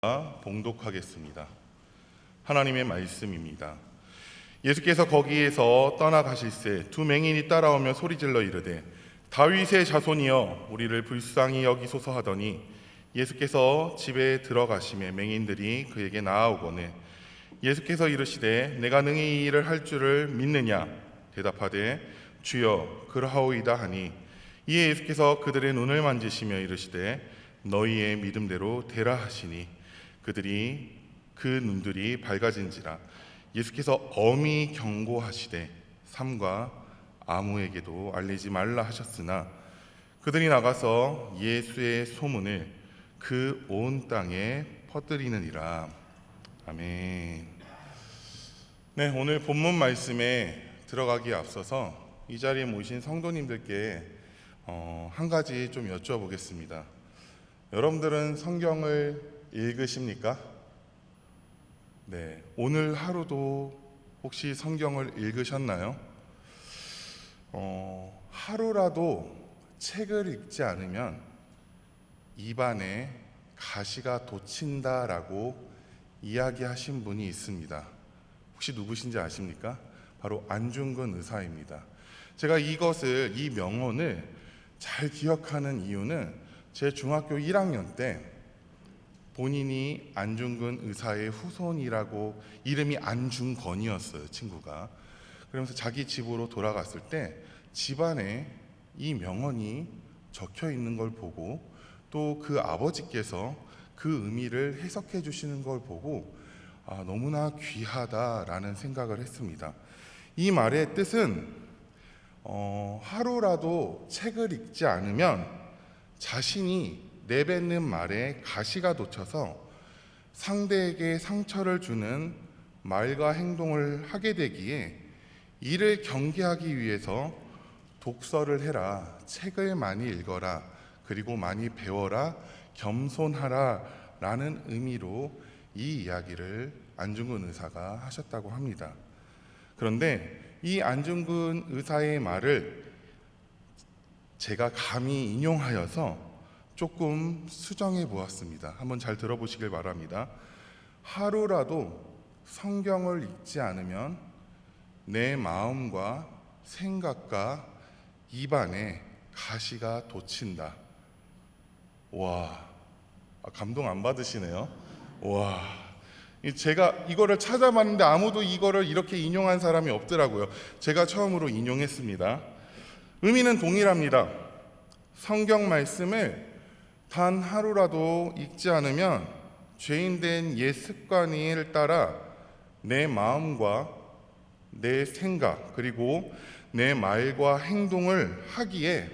봉독하겠습니다. 하나님의 말씀입니다. 예수께서 거기에서 떠나가실새 두 맹인이 따라오며 소리질러 이르되 다윗의 자손이여 우리를 불쌍히 여기소서 하더니 예수께서 집에 들어가시매 맹인들이 그에게 나아오거늘 예수께서 이르시되 내가 능히 이 일을 할 줄을 믿느냐 대답하되 주여 그러하오이다 하니 이에 예수께서 그들의 눈을 만지시며 이르시되 너희의 믿음대로 되라 하시니 그들이 그 눈들이 밝아진지라. 예수께서 엄히 경고하시되 삼가 아무에게도 알리지 말라 하셨으나 그들이 나가서 예수의 소문을 그 온 땅에 퍼뜨리느니라. 아멘. 네, 오늘 본문 말씀에 들어가기에 앞서서 이 자리에 모이신 성도님들께 한 가지 좀 여쭤보겠습니다. 여러분들은 성경을 읽으십니까? 네, 오늘 하루도 혹시 성경을 읽으셨나요? 하루라도 책을 읽지 않으면 입안에 가시가 돋친다라고 이야기하신 분이 있습니다. 혹시 누구신지 아십니까? 바로 안중근 의사입니다. 제가 이 명언을 잘 기억하는 이유는 제 중학교 1학년 때 본인이 안중근 의사의 후손이라고 이름이 안중건이었어요, 친구가. 그러면서 자기 집으로 돌아갔을 때 집안에 이 명언이 적혀 있는 걸 보고 또 그 아버지께서 그 의미를 해석해 주시는 걸 보고 너무나 귀하다라는 생각을 했습니다. 이 말의 뜻은 하루라도 책을 읽지 않으면 자신이 내뱉는 말에 가시가 돋쳐서 상대에게 상처를 주는 말과 행동을 하게 되기에 이를 경계하기 위해서 독서를 해라, 책을 많이 읽어라, 그리고 많이 배워라, 겸손하라 라는 의미로 이 이야기를 안중근 의사가 하셨다고 합니다. 그런데 이 안중근 의사의 말을 제가 감히 인용하여서 조금 수정해 보았습니다. 한번 잘 들어보시길 바랍니다. 하루라도 성경을 읽지 않으면 내 마음과 생각과 입안에 가시가 돋친다. 와, 감동 안 받으시네요. 와, 제가 이거를 찾아봤는데 아무도 이거를 이렇게 인용한 사람이 없더라고요. 제가 처음으로 인용했습니다. 의미는 동일합니다. 성경 말씀을 단 하루라도 읽지 않으면 죄인된 옛 습관을 따라 내 마음과 내 생각 그리고 내 말과 행동을 하기에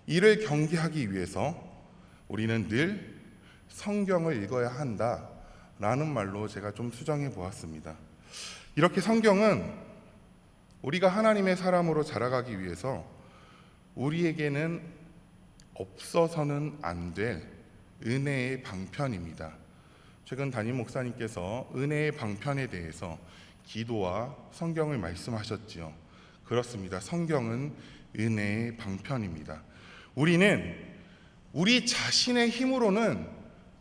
이를 경계하기 위해서 우리는 늘 성경을 읽어야 한다라는 말로 제가 좀 수정해 보았습니다. 이렇게 성경은 우리가 하나님의 사람으로 자라가기 위해서 우리에게는 없어서는 안 될 은혜의 방편입니다. 최근 담임 목사님께서 은혜의 방편에 대해서 기도와 성경을 말씀하셨지요. 그렇습니다. 성경은 은혜의 방편입니다. 우리는 우리 자신의 힘으로는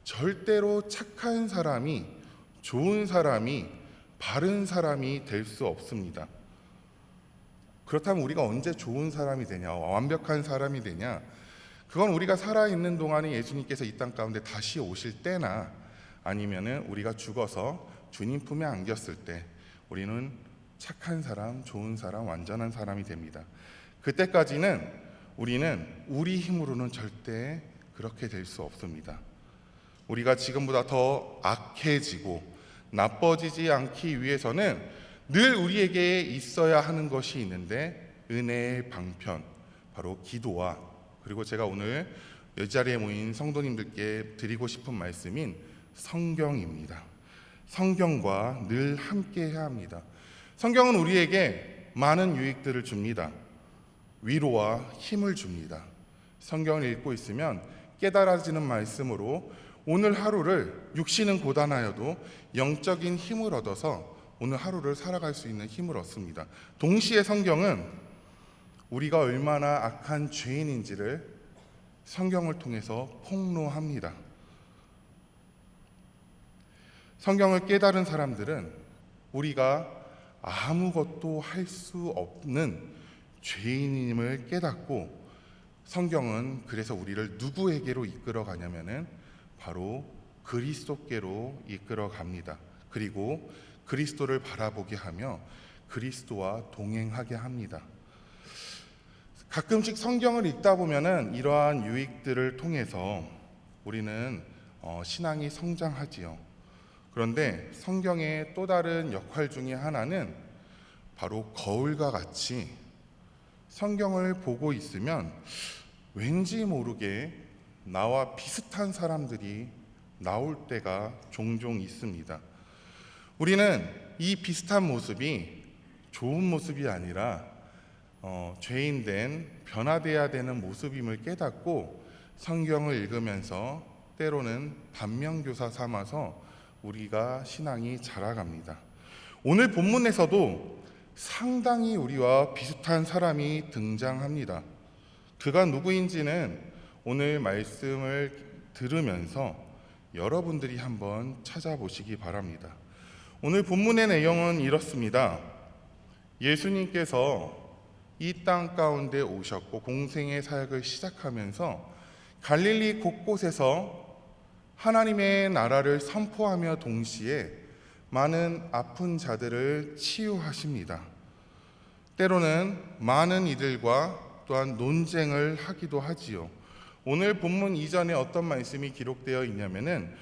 절대로 착한 사람이, 좋은 사람이, 바른 사람이 될 수 없습니다. 그렇다면 우리가 언제 좋은 사람이 되냐, 완벽한 사람이 되냐? 그건 우리가 살아있는 동안에 예수님께서 이 땅 가운데 다시 오실 때나 아니면은 우리가 죽어서 주님 품에 안겼을 때 우리는 착한 사람, 좋은 사람, 완전한 사람이 됩니다. 그때까지는 우리는 우리 힘으로는 절대 그렇게 될 수 없습니다. 우리가 지금보다 더 악해지고 나빠지지 않기 위해서는 늘 우리에게 있어야 하는 것이 있는데 은혜의 방편, 바로 기도와 그리고 제가 오늘 이 자리에 모인 성도님들께 드리고 싶은 말씀인 성경입니다. 성경과 늘 함께 해야 합니다. 성경은 우리에게 많은 유익들을 줍니다. 위로와 힘을 줍니다. 성경을 읽고 있으면 깨달아지는 말씀으로 오늘 하루를 육신은 고단하여도 영적인 힘을 얻어서 오늘 하루를 살아갈 수 있는 힘을 얻습니다. 동시에 성경은 우리가 얼마나 악한 죄인인지를 성경을 통해서 폭로합니다. 성경을 깨달은 사람들은 우리가 아무것도 할 수 없는 죄인임을 깨닫고, 성경은 그래서 우리를 누구에게로 이끌어 가냐면은 바로 그리스도께로 이끌어 갑니다. 그리고 그리스도를 바라보게 하며 그리스도와 동행하게 합니다. 가끔씩 성경을 읽다 보면은 이러한 유익들을 통해서 우리는 신앙이 성장하지요. 그런데 성경의 또 다른 역할 중에 하나는 바로 거울과 같이 성경을 보고 있으면 왠지 모르게 나와 비슷한 사람들이 나올 때가 종종 있습니다. 우리는 이 비슷한 모습이 좋은 모습이 아니라 죄인된 변화되어야 되는 모습임을 깨닫고 성경을 읽으면서 때로는 반면교사 삼아서 우리가 신앙이 자라갑니다. 오늘 본문에서도 상당히 우리와 비슷한 사람이 등장합니다. 그가 누구인지는 오늘 말씀을 들으면서 여러분들이 한번 찾아보시기 바랍니다. 오늘 본문의 내용은 이렇습니다. 예수님께서 이 땅 가운데 오셨고 공생의 사역을 시작하면서 갈릴리 곳곳에서 하나님의 나라를 선포하며 동시에 많은 아픈 자들을 치유하십니다. 때로는 많은 이들과 또한 논쟁을 하기도 하지요. 오늘 본문 이전에 어떤 말씀이 기록되어 있냐면은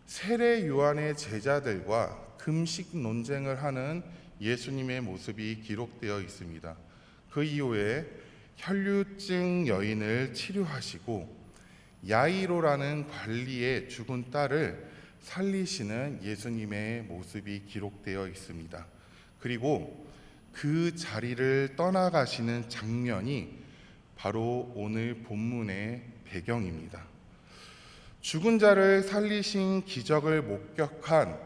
세례 요한의 제자들과 금식 논쟁을 하는 예수님의 모습이 기록되어 있습니다. 그 이후에 혈류증 여인을 치료하시고 야이로라는 관리의 죽은 딸을 살리시는 예수님의 모습이 기록되어 있습니다. 그리고 그 자리를 떠나가시는 장면이 바로 오늘 본문의 배경입니다. 죽은 자를 살리신 기적을 목격한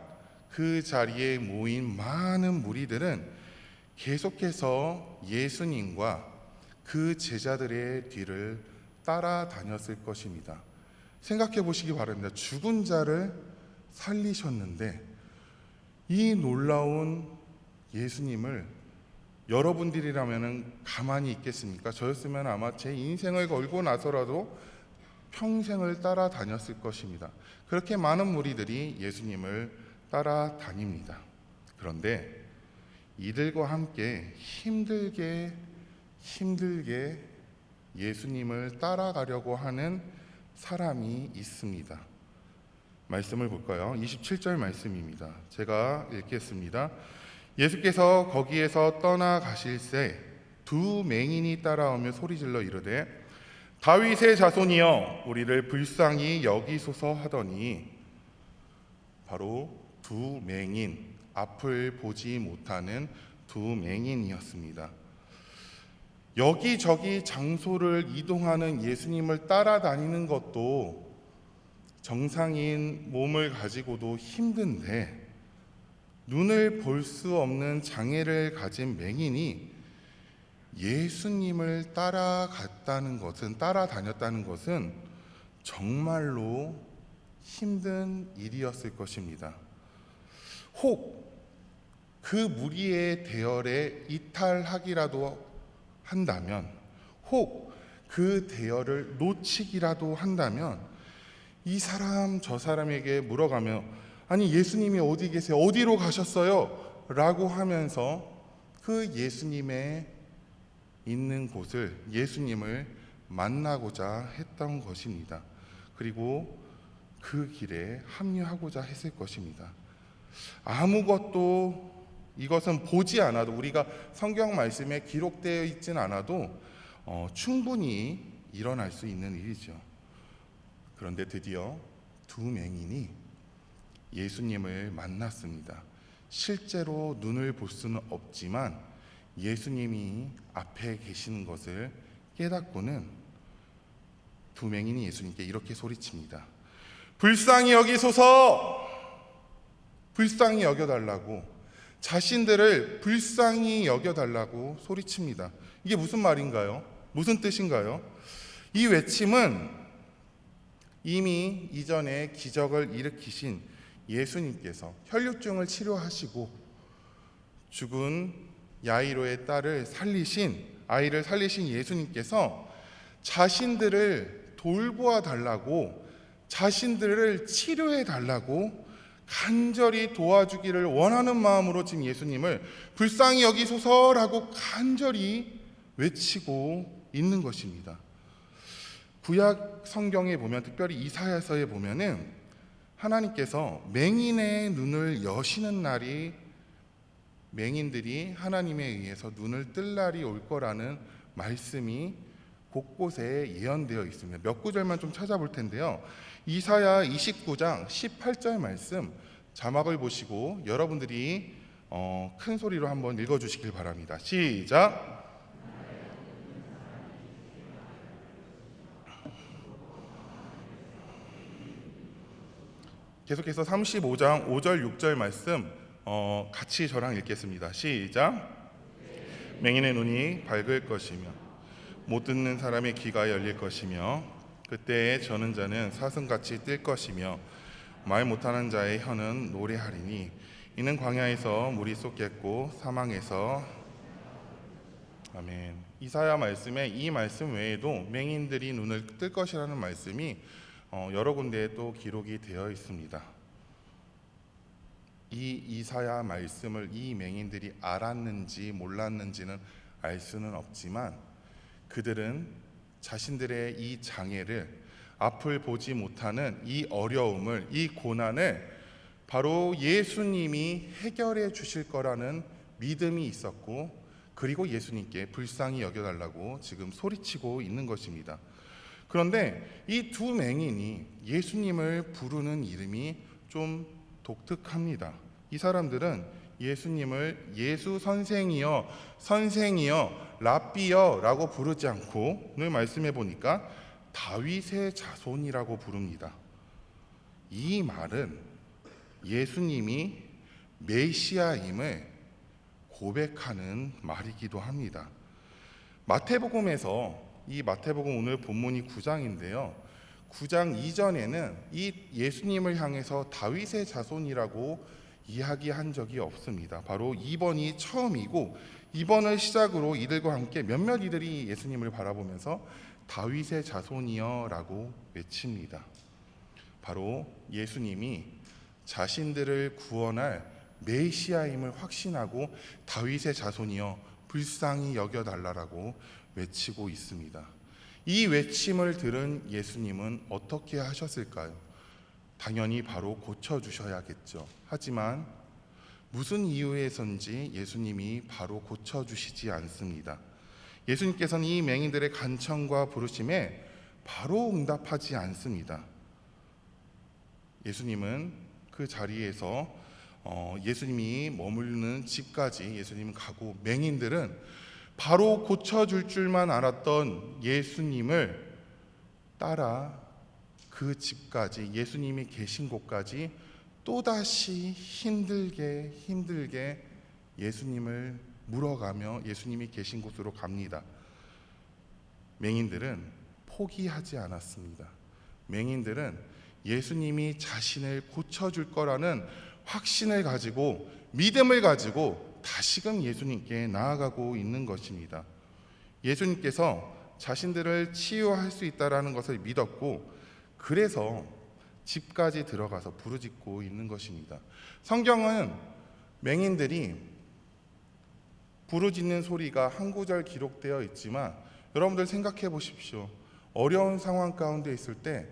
그 자리에 모인 많은 무리들은 계속해서 예수님과 그 제자들의 뒤를 따라다녔을 것입니다. 생각해 보시기 바랍니다. 죽은 자를 살리셨는데 이 놀라운 예수님을 여러분들이라면 가만히 있겠습니까? 저였으면 아마 제 인생을 걸고 나서라도 평생을 따라다녔을 것입니다. 그렇게 많은 무리들이 예수님을 따라다닙니다. 그런데 이들과 함께 힘들게 예수님을 따라가려고 하는 사람이 있습니다. 말씀을 볼까요? 27절 말씀입니다. 제가 읽겠습니다. 예수께서 거기에서 떠나가실새 두 맹인이 따라오며 소리질러 이르되 다윗의 자손이여 우리를 불쌍히 여기소서 하더니, 바로 두 맹인, 앞을 보지 못하는 두 맹인이었습니다. 여기저기 장소를 이동하는 예수님을 따라다니는 것도 정상인 몸을 가지고도 힘든데 눈을 볼 수 없는 장애를 가진 맹인이 예수님을 따라다녔다는 것은 정말로 힘든 일이었을 것입니다. 혹 그 무리의 대열에 이탈하기라도 한다면, 혹 그 대열을 놓치기라도 한다면 이 사람 저 사람에게 물어가며 아니 예수님이 어디 계세요? 어디로 가셨어요? 라고 하면서 그 예수님의 있는 곳을, 예수님을 만나고자 했던 것입니다. 그리고 그 길에 합류하고자 했을 것입니다. 아무것도, 이것은 보지 않아도, 우리가 성경 말씀에 기록되어 있진 않아도 충분히 일어날 수 있는 일이죠. 그런데 드디어 두 맹인이 예수님을 만났습니다. 실제로 눈을 볼 수는 없지만 예수님이 앞에 계시는 것을 깨닫고는 두 맹인이 예수님께 이렇게 소리칩니다. 불쌍히 여기소서! 불쌍히 여겨달라고, 자신들을 불쌍히 여겨달라고 소리칩니다. 이게 무슨 말인가요? 무슨 뜻인가요? 이 외침은 이미 이전에 기적을 일으키신 예수님께서 혈류증을 치료하시고 죽은 야이로의 아이를 살리신 예수님께서 자신들을 돌보아 달라고, 자신들을 치료해 달라고 간절히 도와주기를 원하는 마음으로 지금 예수님을 불쌍히 여기소서라고 간절히 외치고 있는 것입니다. 구약 성경에 보면, 특별히 이사야서에 보면은 하나님께서 맹인의 눈을 여시는 날이, 맹인들이 하나님에 의해서 눈을 뜰 날이 올 거라는 말씀이 곳곳에 예언되어 있습니다. 몇 구절만 좀 찾아볼 텐데요. 이사야 29장 18절 말씀 자막을 보시고 여러분들이 큰 소리로 한번 읽어주시길 바랍니다. 시작. 계속해서 35장 5절 6절 말씀 같이 저랑 읽겠습니다. 시작. 맹인의 눈이 밝을 것이며 못 듣는 사람의 귀가 열릴 것이며 그때에 저는 자는 사슴같이 뛸 것이며 말 못하는 자의 혀는 노래하리니 이는 광야에서 물이 쏟겠고 사망에서. 아멘. 이사야 말씀에 이 말씀 외에도 맹인들이 눈을 뜰 것이라는 말씀이 여러 군데에 또 기록이 되어 있습니다. 이 이사야 말씀을 이 맹인들이 알았는지 몰랐는지는 알 수는 없지만 그들은 자신들의 이 장애를, 앞을 보지 못하는 이 어려움을, 이 고난을 바로 예수님이 해결해 주실 거라는 믿음이 있었고, 그리고 예수님께 불쌍히 여겨달라고 지금 소리치고 있는 것입니다. 그런데 이 두 맹인이 예수님을 부르는 이름이 좀 독특합니다. 이 사람들은 예수님을 예수 선생이여, 선생이여, 랍비여 라고 부르지 않고 오늘 말씀해 보니까 다윗의 자손이라고 부릅니다. 이 말은 예수님이 메시아임을 고백하는 말이기도 합니다. 마태복음에서, 이 마태복음 오늘 본문이 9장인데요. 9장 이전에는 이 예수님을 향해서 다윗의 자손이라고 이야기한 적이 없습니다. 바로 이번이 처음이고, 이번을 시작으로 이들과 함께 몇몇 이들이 예수님을 바라보면서 다윗의 자손이여 라고 외칩니다. 바로 예수님이 자신들을 구원할 메시아임을 확신하고 다윗의 자손이여 불쌍히 여겨달라고 외치고 있습니다. 이 외침을 들은 예수님은 어떻게 하셨을까요? 당연히 바로 고쳐주셔야겠죠. 하지만 무슨 이유에선지 예수님이 바로 고쳐주시지 않습니다. 예수님께서는 이 맹인들의 간청과 부르심에 바로 응답하지 않습니다. 예수님은 그 자리에서 예수님이 머무르는 집까지 예수님은 가고, 맹인들은 바로 고쳐줄 줄만 알았던 예수님을 따라 그 집까지, 예수님이 계신 곳까지 또다시 힘들게 예수님을 물어가며 예수님이 계신 곳으로 갑니다. 맹인들은 포기하지 않았습니다. 맹인들은 예수님이 자신을 고쳐줄 거라는 확신을 가지고, 믿음을 가지고 다시금 예수님께 나아가고 있는 것입니다. 예수님께서 자신들을 치유할 수 있다는 것을 믿었고, 그래서 집까지 들어가서 부르짖고 있는 것입니다. 성경은 맹인들이 부르짖는 소리가 한 구절 기록되어 있지만 여러분들 생각해 보십시오. 어려운 상황 가운데 있을 때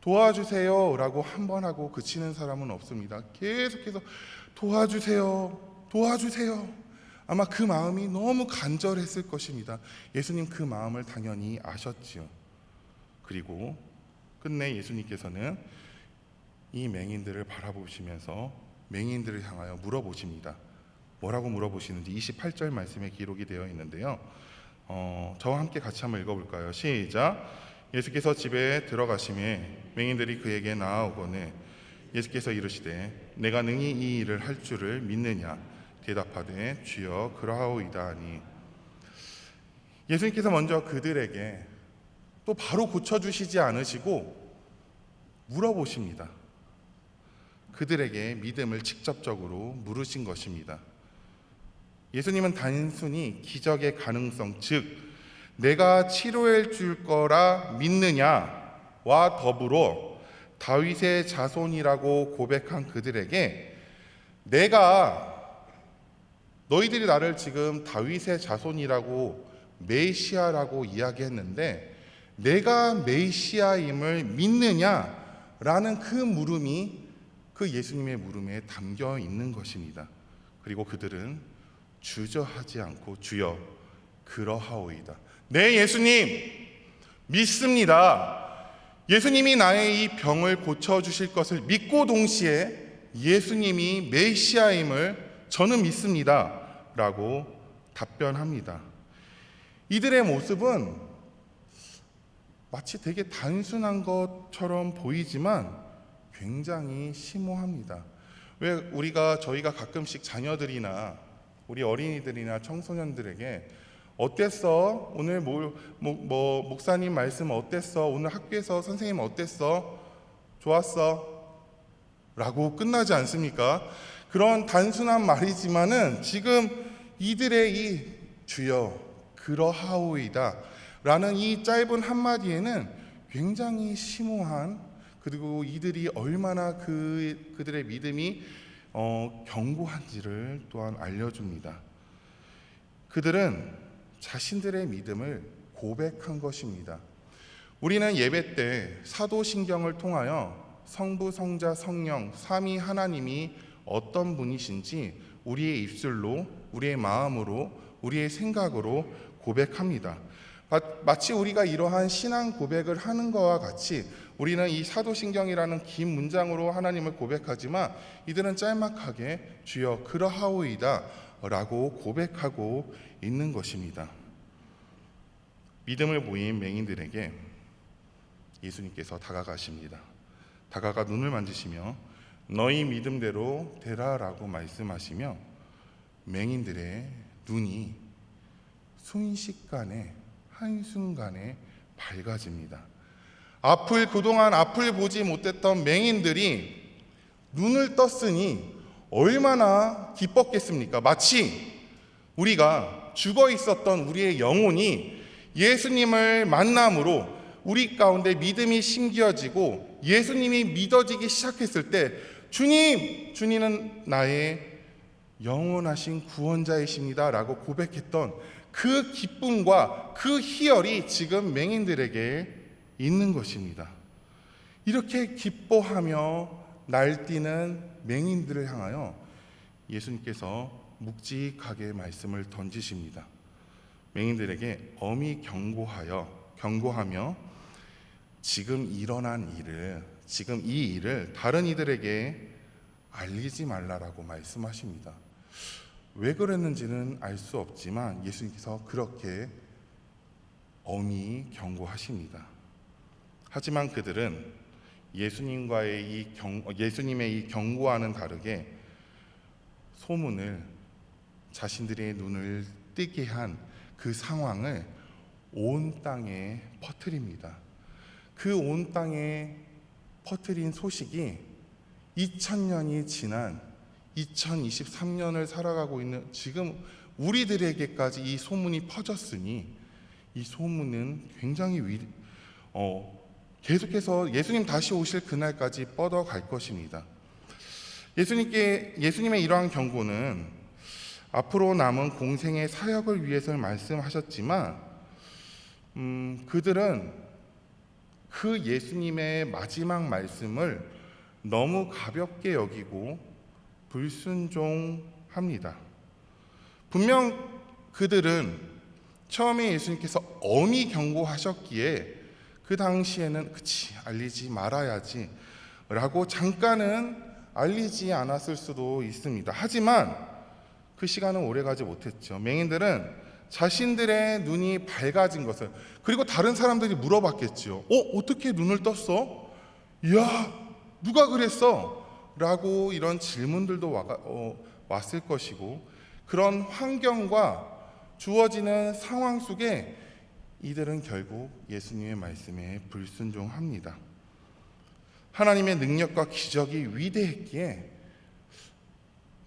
도와주세요 라고 한 번 하고 그치는 사람은 없습니다. 계속해서 도와주세요, 도와주세요. 아마 그 마음이 너무 간절했을 것입니다. 예수님 그 마음을 당연히 아셨지요. 그리고 끝내 예수님께서는 이 맹인들을 바라보시면서 맹인들을 향하여 물어보십니다. 뭐라고 물어보시는지 28절 말씀에 기록이 되어 있는데요. 저와 함께 같이 한번 읽어볼까요? 시작. 예수께서 집에 들어가시매 맹인들이 그에게 나아오거늘 예수께서 이르시되 내가 능히 이 일을 할 줄을 믿느냐 대답하되 주여 그러하오이다 하니, 예수님께서 먼저 그들에게 또 바로 고쳐주시지 않으시고 물어보십니다. 그들에게 믿음을 직접적으로 물으신 것입니다. 예수님은 단순히 기적의 가능성, 즉 내가 치료해 줄 거라 믿느냐와 더불어 다윗의 자손이라고 고백한 그들에게 너희들이 나를 지금 다윗의 자손이라고 메시아라고 이야기했는데 내가 메시아임을 믿느냐라는 그 물음이 그 예수님의 물음에 담겨 있는 것입니다. 그리고 그들은 주저하지 않고 주여 그러하오이다. 네, 예수님 믿습니다. 예수님이 나의 이 병을 고쳐주실 것을 믿고 동시에 예수님이 메시아임을 저는 믿습니다 라고 답변합니다. 이들의 모습은 마치 되게 단순한 것처럼 보이지만 굉장히 심오합니다. 왜 저희가 가끔씩 자녀들이나 우리 어린이들이나 청소년들에게 어땠어? 오늘 목사님 말씀 어땠어? 오늘 학교에서 선생님 어땠어? 좋았어? 라고 끝나지 않습니까? 그런 단순한 말이지만은 지금 이들의 이 주여 그러하오이다 라는 이 짧은 한마디에는 굉장히 심오한, 그리고 이들이 얼마나 그들의 믿음이 견고한지를 또한 알려줍니다. 그들은 자신들의 믿음을 고백한 것입니다. 우리는 예배 때 사도신경을 통하여 성부, 성자, 성령, 삼위 하나님이 어떤 분이신지 우리의 입술로, 우리의 마음으로, 우리의 생각으로 고백합니다. 마치 우리가 이러한 신앙 고백을 하는 것과 같이 우리는 이 사도신경이라는 긴 문장으로 하나님을 고백하지만 이들은 짤막하게 주여 그러하오이다 라고 고백하고 있는 것입니다. 믿음을 모인 맹인들에게 예수님께서 다가가십니다. 다가가 눈을 만지시며 너희 믿음대로 되라 라고 말씀하시며 맹인들의 눈이 순식간에, 한순간에 밝아집니다. 그동안 앞을 보지 못했던 맹인들이 눈을 떴으니 얼마나 기뻤겠습니까? 마치 우리가 죽어 있었던 우리의 영혼이 예수님을 만남으로 우리 가운데 믿음이 심겨지고 예수님이 믿어지기 시작했을 때 주님은 나의 영원하신 구원자이십니다 라고 고백했던 그 기쁨과 그 희열이 지금 맹인들에게 있는 것입니다. 이렇게 기뻐하며 날뛰는 맹인들을 향하여 예수님께서 묵직하게 말씀을 던지십니다. 맹인들에게 엄히 경고하며 지금 일어난 일을, 지금 이 일을 다른 이들에게 알리지 말라라고 말씀하십니다. 왜 그랬는지는 알 수 없지만 예수님께서 그렇게 엄히 경고하십니다. 하지만 그들은 예수님의 이 경고와는 다르게 소문을, 자신들의 눈을 뜨게 한 그 상황을 온 땅에 퍼뜨립니다. 그 온 땅에 퍼뜨린 소식이 2000년이 지난 2023년을 살아가고 있는 지금 우리들에게까지 이 소문이 퍼졌으니 이 소문은 굉장히 계속해서 예수님 다시 오실 그날까지 뻗어갈 것입니다. 예수님의 이러한 경고는 앞으로 남은 공생의 사역을 위해서 말씀하셨지만 그들은 그 예수님의 마지막 말씀을 너무 가볍게 여기고 불순종합니다. 분명 그들은 처음에 예수님께서 엄히 경고하셨기에 그 당시에는 알리지 말아야지 라고 잠깐은 알리지 않았을 수도 있습니다. 하지만 그 시간은 오래가지 못했죠. 맹인들은 자신들의 눈이 밝아진 것을, 그리고 다른 사람들이 물어봤겠죠. 어떻게 눈을 떴어? 이야, 누가 그랬어? 라고 이런 질문들도 왔을 것이고, 그런 환경과 주어지는 상황 속에 이들은 결국 예수님의 말씀에 불순종합니다. 하나님의 능력과 기적이 위대했기에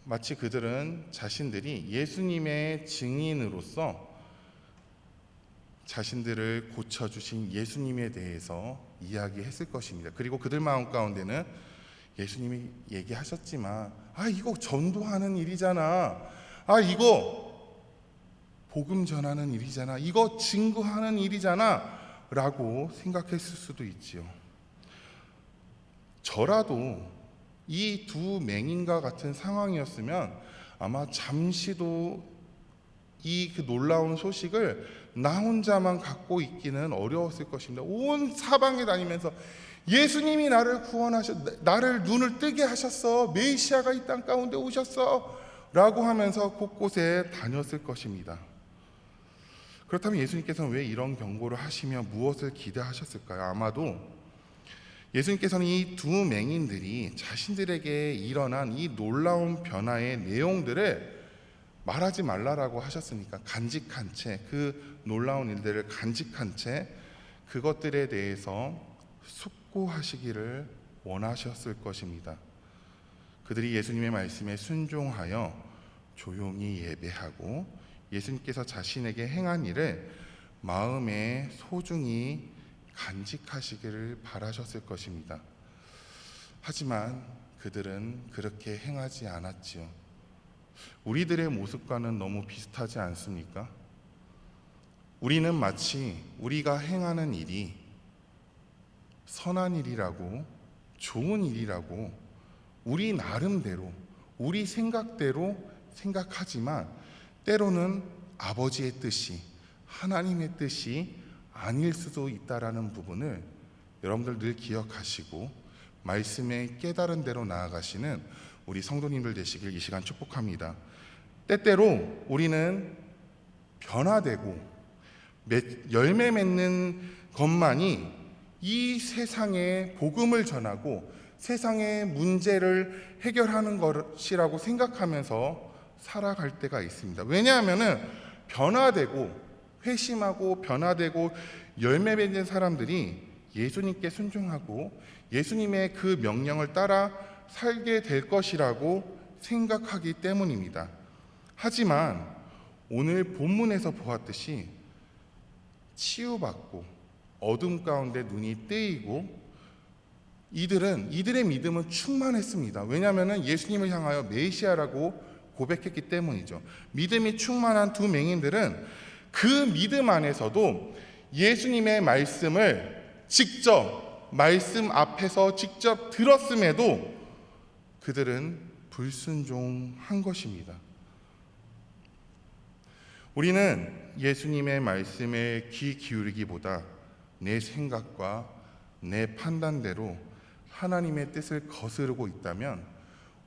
마치 그들은 자신들이 예수님의 증인으로서 자신들을 고쳐주신 예수님에 대해서 이야기했을 것입니다. 그리고 그들 마음 가운데는 예수님이 얘기하셨지만 이거 전도하는 일이잖아, 이거 복음 전하는 일이잖아, 이거 증거하는 일이잖아 라고 생각했을 수도 있지요. 저라도 이 두 맹인과 같은 상황이었으면 아마 잠시도 이 그 놀라운 소식을 나 혼자만 갖고 있기는 어려웠을 것입니다. 온 사방에 다니면서 예수님이 나를 나를 눈을 뜨게 하셨어, 메시아가 이 땅 가운데 오셨어 라고 하면서 곳곳에 다녔을 것입니다. 그렇다면 예수님께서는 왜 이런 경고를 하시며 무엇을 기대하셨을까요? 아마도 예수님께서는 이 두 맹인들이 자신들에게 일어난 이 놀라운 변화의 내용들을 말하지 말라라고 하셨으니까 간직한 채, 그 놀라운 일들을 간직한 채 그것들에 대해서 숙고하시기를 원하셨을 것입니다. 그들이 예수님의 말씀에 순종하여 조용히 예배하고 예수님께서 자신에게 행한 일을 마음에 소중히 간직하시기를 바라셨을 것입니다. 하지만 그들은 그렇게 행하지 않았지요. 우리들의 모습과는 너무 비슷하지 않습니까? 우리는 마치 우리가 행하는 일이 선한 일이라고, 좋은 일이라고 우리 나름대로, 우리 생각대로 생각하지만 때로는 아버지의 뜻이, 하나님의 뜻이 아닐 수도 있다라는 부분을 여러분들 늘 기억하시고 말씀에 깨달은 대로 나아가시는 우리 성도님들 되시길 이 시간 축복합니다. 때때로 우리는 변화되고 열매 맺는 것만이 이 세상에 복음을 전하고 세상의 문제를 해결하는 것이라고 생각하면서 살아갈 때가 있습니다. 왜냐하면 변화되고 회심하고 변화되고 열매 맺는 사람들이 예수님께 순종하고 예수님의 그 명령을 따라 살게 될 것이라고 생각하기 때문입니다. 하지만 오늘 본문에서 보았듯이 치유받고 어둠 가운데 눈이 뜨이고 이들의 믿음은 충만했습니다. 왜냐하면 예수님을 향하여 메시아라고 고백했기 때문이죠. 믿음이 충만한 두 맹인들은 그 믿음 안에서도 예수님의 말씀을 직접 말씀 앞에서 직접 들었음에도 그들은 불순종한 것입니다. 우리는 예수님의 말씀에 귀 기울이기보다 내 생각과 내 판단대로 하나님의 뜻을 거스르고 있다면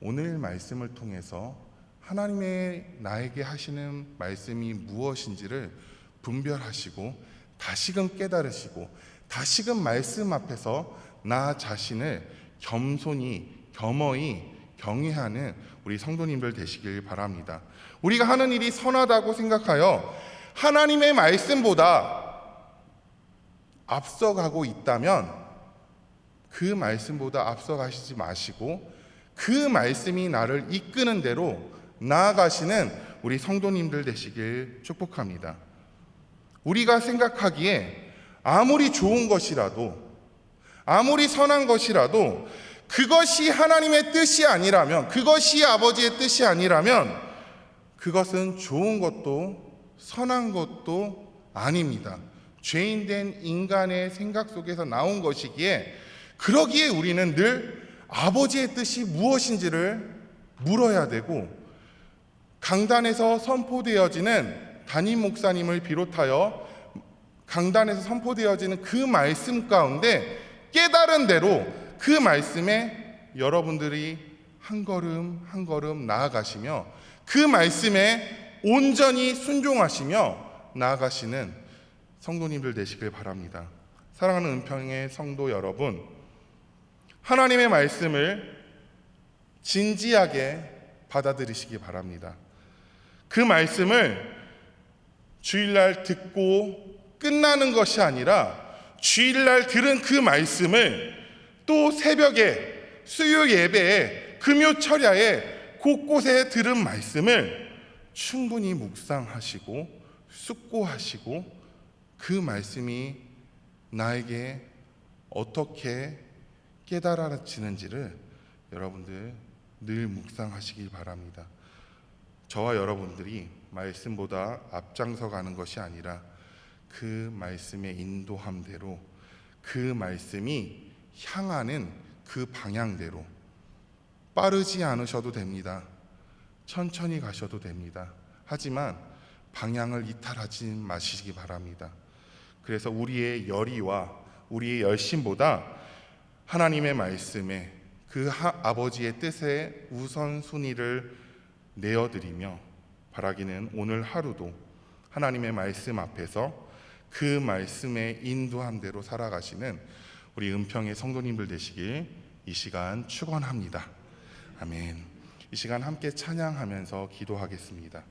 오늘 말씀을 통해서 하나님의 나에게 하시는 말씀이 무엇인지를 분별하시고 다시금 깨달으시고 다시금 말씀 앞에서 나 자신을 겸허히 경외하는 우리 성도님들 되시길 바랍니다. 우리가 하는 일이 선하다고 생각하여 하나님의 말씀보다 앞서가고 있다면 그 말씀보다 앞서가시지 마시고 그 말씀이 나를 이끄는 대로 나아가시는 우리 성도님들 되시길 축복합니다. 우리가 생각하기에 아무리 좋은 것이라도 아무리 선한 것이라도 그것이 하나님의 뜻이 아니라면, 그것이 아버지의 뜻이 아니라면 그것은 좋은 것도 선한 것도 아닙니다. 죄인된 인간의 생각 속에서 나온 것이기에 그러기에 우리는 늘 아버지의 뜻이 무엇인지를 물어야 되고 강단에서 선포되어지는 담임 목사님을 비롯하여 강단에서 선포되어지는 그 말씀 가운데 깨달은 대로 그 말씀에 여러분들이 한 걸음 한 걸음 나아가시며 그 말씀에 온전히 순종하시며 나아가시는 성도님들 되시길 바랍니다. 사랑하는 은평의 성도 여러분, 하나님의 말씀을 진지하게 받아들이시기 바랍니다. 그 말씀을 주일날 듣고 끝나는 것이 아니라 주일날 들은 그 말씀을 또 새벽에 수요 예배에 금요 철야에 곳곳에 들은 말씀을 충분히 묵상하시고 숙고하시고 그 말씀이 나에게 어떻게 깨달아지는지를 여러분들 늘 묵상하시길 바랍니다. 저와 여러분들이 말씀보다 앞장서 가는 것이 아니라 그 말씀의 인도함대로 그 말씀이 향하는 그 방향대로 빠르지 않으셔도 됩니다. 천천히 가셔도 됩니다. 하지만 방향을 이탈하지 마시기 바랍니다. 그래서 우리의 열의와 우리의 열심보다 하나님의 말씀에 그 아버지의 뜻에 우선순위를 내어드리며 바라기는 오늘 하루도 하나님의 말씀 앞에서 그 말씀의 인도함대로 살아가시는 우리 은평의 성도님들 되시길 이 시간 축원합니다. 아멘. 이 시간 함께 찬양하면서 기도하겠습니다.